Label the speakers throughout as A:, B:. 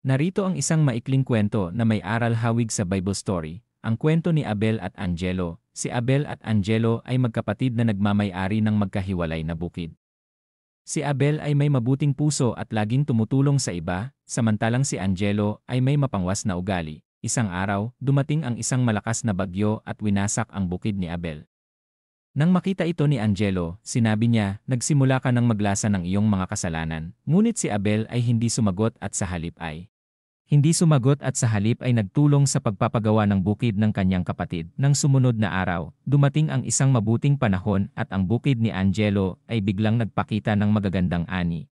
A: Narito ang isang maikling kwento na may aral hawig sa Bible story, ang kwento ni Abel at Angelo. Si Abel at Angelo ay magkapatid na nagmamay-ari ng magkahiwalay na bukid. Si Abel ay may mabuting puso at laging tumutulong sa iba, samantalang si Angelo ay may mapangwas na ugali. Isang araw, dumating ang isang malakas na bagyo at winasak ang bukid ni Abel. Nang makita ito ni Angelo, sinabi niya, "Nagsimula ka ng maglasa ng iyong mga kasalanan." Ngunit si Abel ay hindi sumagot at sa halip ay nagtulong sa pagpapagawa ng bukid ng kanyang kapatid. Nang sumunod na araw, dumating ang isang mabuting panahon at ang bukid ni Angelo ay biglang nagpakita ng magagandang ani.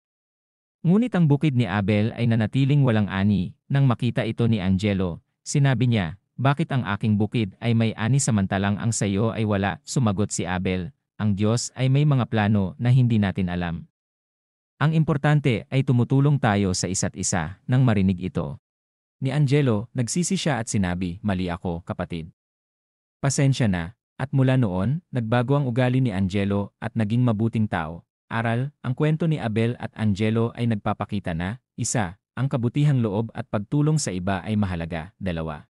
A: Ngunit ang bukid ni Abel ay nanatiling walang ani. Nang makita ito ni Angelo, sinabi niya, "Bakit ang aking bukid ay may ani samantalang ang sa iyo ay wala?" Sumagot si Abel, "Ang Diyos ay may mga plano na hindi natin alam. Ang importante ay tumutulong tayo sa isa't isa." Nang marinig ito ni Angelo, nagsisi siya at sinabi, "Mali ako, kapatid. Pasensya na." At mula noon, nagbago ang ugali ni Angelo at naging mabuting tao. Aral, ang kwento ni Abel at Angelo ay nagpapakita na, 1. Ang kabutihang loob at pagtulong sa iba ay mahalaga. 2.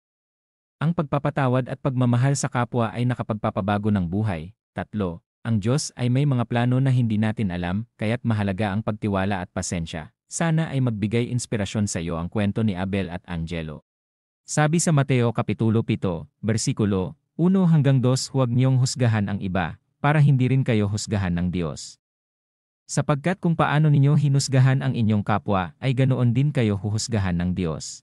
A: Ang pagpapatawad at pagmamahal sa kapwa ay nakapagpapabago ng buhay. 3. Ang Diyos ay may mga plano na hindi natin alam, kaya't mahalaga ang pagtiwala at pasensya. Sana ay magbigay inspirasyon sa iyo ang kwento ni Abel at Angelo. Sabi sa Mateo Kapitulo 7, versikulo 1-2, "Huwag niyong husgahan ang iba, para hindi rin kayo husgahan ng Diyos. Sapagkat kung paano ninyo hinusgahan ang inyong kapwa, ay ganoon din kayo huhusgahan ng Diyos."